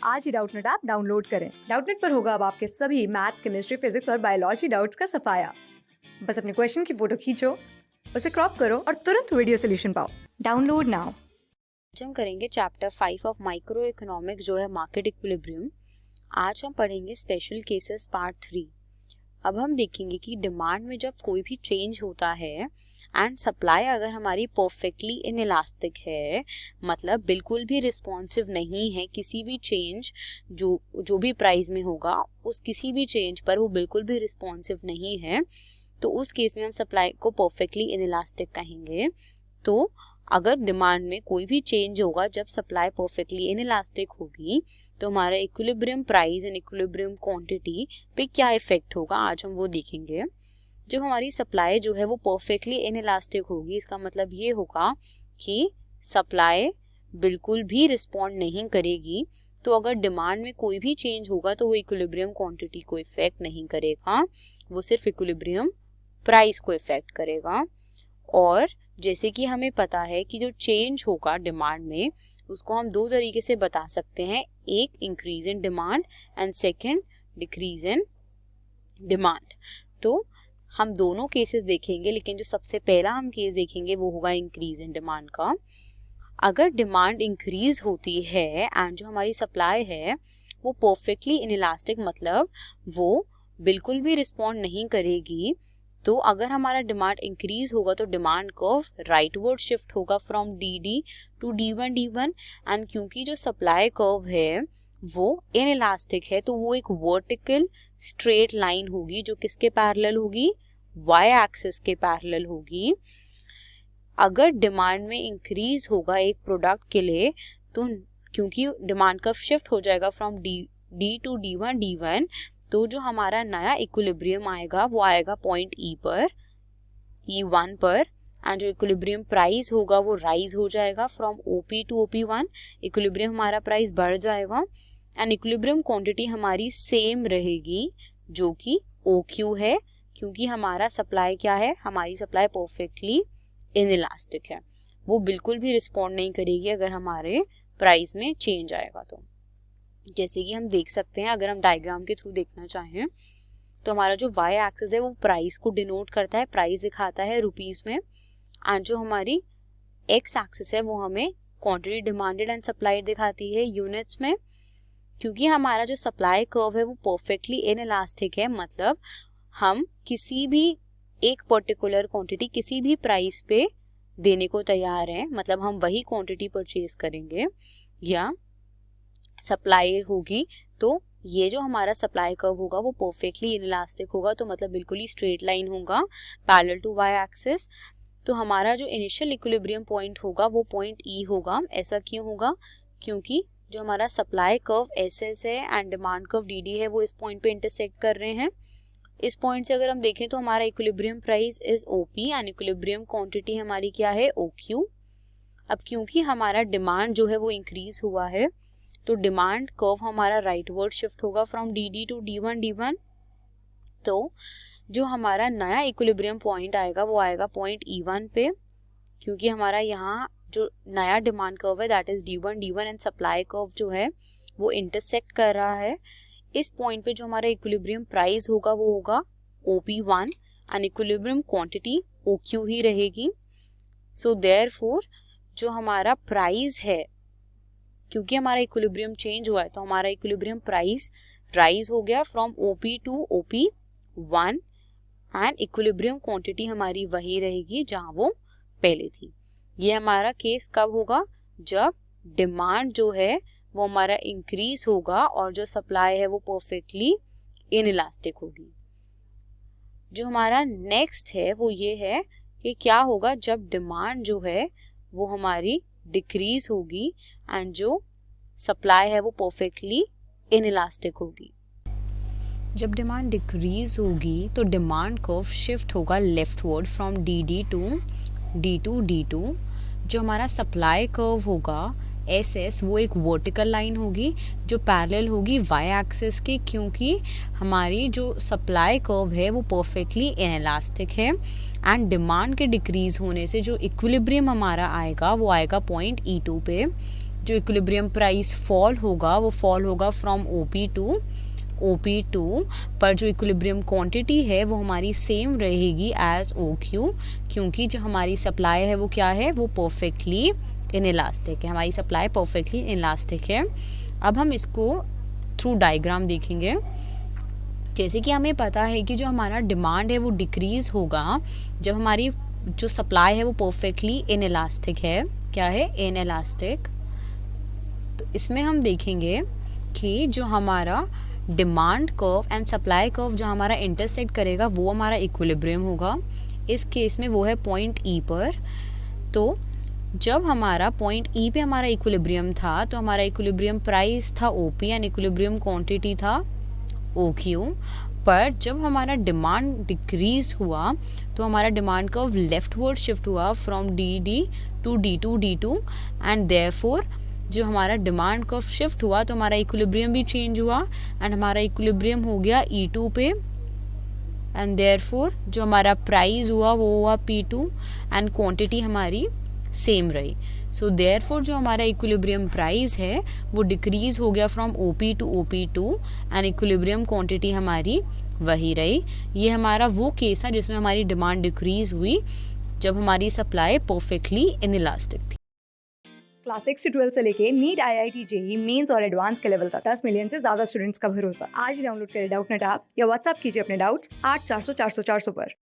आज ही Doubtnut app download करें। Doubtnut पर होगा अब आपके सभी मैथ्स, केमिस्ट्री, फिजिक्स और बायोलॉजी डाउट्स का सफाया। बस अपने क्वेश्चन की फोटो खींचो, उसे क्रॉप करो और तुरंत वीडियो सॉल्यूशन पाओ। Download now. आज हम करेंगे चैप्टर 5 ऑफ माइक्रो इकोनॉमिक्स जो है मार्केट इक्विलिब्रियम। आज हम पढ़ेंगे स्पेशल केसेस पार्ट 3। अब हम देखेंगे कि डिमांड में जब कोई भी चेंज होता है एंड सप्लाई अगर हमारी परफेक्टली इनइलास्टिक है, मतलब बिल्कुल भी रिस्पॉन्सिव नहीं है किसी भी चेंज, जो भी प्राइस में होगा उस किसी भी चेंज पर वो बिल्कुल भी रिस्पॉन्सिव नहीं है, तो उस केस में हम सप्लाई को परफेक्टली इनइलास्टिक कहेंगे। तो अगर डिमांड में कोई भी चेंज होगा जब सप्लाई परफेक्टली इनइलास्टिक होगी, तो हमारा equilibrium price and equilibrium quantity पे क्या इफेक्ट होगा, आज हम वो देखेंगे। जब हमारी सप्लाई जो है वो परफेक्टली इनइलास्टिक होगी, इसका मतलब ये होगा कि सप्लाई बिल्कुल भी रिस्पॉन्ड नहीं करेगी। तो अगर डिमांड में कोई भी चेंज होगा तो वो इक्विलिब्रियम क्वांटिटी को इफेक्ट नहीं करेगा, वो सिर्फ इक्विलिब्रियम प्राइस को इफेक्ट करेगा। और जैसे कि हमें पता है कि जो चेंज होगा डिमांड में उसको हम दो तरीके से बता सकते हैं, एक increase in demand and second decrease in demand. तो हम दोनों केसेस देखेंगे, लेकिन जो सबसे पहला हम केस देखेंगे वो होगा इंक्रीज इन डिमांड का। अगर डिमांड इंक्रीज होती है एंड जो हमारी सप्लाई है वो परफेक्टली इनइलास्टिक, मतलब वो बिल्कुल भी रिस्पॉन्ड नहीं करेगी, तो अगर हमारा डिमांड इंक्रीज होगा तो डिमांड कर्व राइटवर्ड शिफ्ट होगा from D to D1 and क्योंकि जो सप्लाई कर्व है वो इनइलास्टिक है तो वो एक वर्टिकल स्ट्रेट लाइन होगी जो किसके पैरेलल होगी, वाई एक्सिस के पैरेलल होगी। अगर डिमांड में इंक्रीज होगा एक प्रोडक्ट के लिए तो क्योंकि डिमांड कर्व शिफ्ट हो जाएगा फ्रॉम डी टू D1, तो जो हमारा नया इक्विलिब्रियम आएगा वो आएगा पॉइंट ई पर, E1 पर, एंड जो इक्विलिब्रियम प्राइस होगा वो राइज हो जाएगा from OP to OP1। Equilibrium हमारा प्राइस बढ़ जाएगा एंड इक्विलिब्रियम क्वांटिटी हमारी सेम रहेगी जो कि OQ है, क्योंकि हमारा सप्लाई क्या है, हमारी सप्लाई परफेक्टली इनइलास्टिक है, वो बिल्कुल भी रिस्पॉन्ड नहीं करेगी अगर हमारे प्राइस में चेंज आएगा। तो जैसे कि हम देख सकते हैं, अगर हम डायग्राम के थ्रू देखना चाहें तो हमारा जो वाई एक्सिस है वो प्राइस को डिनोट करता है, प्राइस दिखाता है रुपीस में, एंड जो हमारी एक्स एक्सिस है वो हमें क्वांटिटी डिमांडेड एंड सप्लाइड दिखाती है यूनिट्स में। क्योंकि हमारा जो सप्लाई कर्व है वो परफेक्टली इनइलास्टिक है, मतलब हम किसी भी एक पर्टिकुलर क्वांटिटी किसी भी प्राइस पे देने को तैयार हैं, मतलब हम वही क्वांटिटी परचेज करेंगे या सप्लाई होगी, तो ये जो हमारा सप्लाई कर्व होगा वो परफेक्टली इनइलास्टिक होगा, तो मतलब बिल्कुल ही स्ट्रेट लाइन होगा पैरेलल टू वाई एक्सिस। तो हमारा जो इनिशियल इक्विलिब्रियम पॉइंट होगा वो पॉइंट ई होगा। ऐसा क्यों होगा, क्योंकि जो हमारा सप्लाई कर्व SS है एंड डिमांड कर्व DD है वो इस पॉइंट पे इंटरसेक्ट कर रहे हैं। इस पॉइंट से अगर हम देखें तो हमारा equilibrium price is OP and equilibrium quantity हमारी क्या है, OQ। अब क्योंकि हमारा डिमांड जो है वो इंक्रीज हुआ है तो डिमांड कर्व हमारा राइटवर्ड शिफ्ट होगा फ्रॉम DD टू D1। तो जो हमारा नया इक्विलिब्रियम पॉइंट आएगा वो आएगा पॉइंट E1 पे, क्योंकि हमारा यहाँ जो नया डिमांड कर्व है that is D1 and supply curve जो है वो इंटरसेक्ट कर रहा है। इस पॉइंट पे जो हमारा इक्विलिब्रियम प्राइस होगा वो होगा OP1 and equilibrium quantity OQ ही रहेगी। सो देयरफॉर जो हमारा प्राइस है, क्योंकि हमारा इक्विलिब्रियम चेंज हुआ है तो हमारा इक्विलिब्रियम प्राइस राइज हो गया from OP to OP1 and equilibrium quantity हमारी वही रहेगी जहां वो पहले थी। ये हमारा केस कब होगा, जब डिमांड जो है वो हमारा इंक्रीज होगा और जो सप्लाई है वो परफेक्टली इनइलास्टिक होगी। जो हमारा नेक्स्ट है वो ये है कि क्या होगा जब डिमांड जो है वो हमारी डिक्रीज होगी एंड जो सप्लाई है वो परफेक्टली इनइलास्टिक होगी। जब डिमांड डिक्रीज होगी तो डिमांड कर्व शिफ्ट होगा leftward from DD to D2। जो हमारा सप्लाई कर्व होगा SS वो एक वर्टिकल लाइन होगी जो पैरेलल होगी वाई एक्सिस के, क्योंकि हमारी जो सप्लाई कर्व है वो परफेक्टली इनइलास्टिक है एंड डिमांड के डिक्रीज होने से जो इक्विलिब्रियम हमारा आएगा वो आएगा पॉइंट E2 पे। जो इक्विलिब्रियम प्राइस फॉल होगा वो फॉल होगा फ्रॉम OP2 पर जो इक्विलिब्रियम क्वांटिटी है वो हमारी सेम रहेगी एज OQ, क्योंकि जो हमारी सप्लाई है वो क्या है, वो परफेक्टली इनइलास्टिक है, हमारी सप्लाई परफेक्टली इनइलास्टिक है। अब हम इसको थ्रू डायग्राम देखेंगे। जैसे कि हमें पता है कि जो हमारा डिमांड है वो डिक्रीज होगा जब हमारी जो सप्लाई है वो परफेक्टली इनइलास्टिक है। क्या है, इनइलास्टिक। तो इसमें हम देखेंगे कि जो हमारा demand curve and supply curve जो हमारा इंटरसेक्ट करेगा वो हमारा इक्विलिब्रियम होगा। इस केस में वो है पॉइंट E पर। तो जब हमारा पॉइंट E पे हमारा इक्विलिब्रियम था तो हमारा इक्विलिब्रियम प्राइस था OP एंड इक्विलिब्रियम क्वांटिटी था OQ। पर जब हमारा डिमांड डिक्रीज हुआ तो हमारा डिमांड कर्व लेफ्टवर्ड शिफ्ट हुआ from DD to D2 and therefore जो हमारा डिमांड कर्व शिफ्ट हुआ तो हमारा इक्विलिब्रियम भी चेंज हुआ एंड हमारा इक्विलिब्रियम हो गया E2 पे एंड देयरफॉर जो हमारा प्राइस हुआ वो हुआ P2 एंड क्वांटिटी हमारी सेम रही। सो देयरफॉर जो हमारा इक्विलिब्रियम प्राइस है वो डिक्रीज हो गया from OP to OP2 and equilibrium quantity हमारी वही रही। ये हमारा वो केस था जिसमें हमारी डिमांड डिक्रीज हुई जब हमारी सप्लाई परफेक्टली इनइलास्टिक थी। क्लास 6 से 12 से लेके नीट, IIT, JEE मेंस और एडवांस के लेवल तक 10 मिलियन से ज्यादा स्टूडेंट्स का भरोसा। आज ही डाउनलोड करें डाउटनेट ऐप या व्हाट्सएप कीजिए अपने डाउट्स 8400 400 400 पर।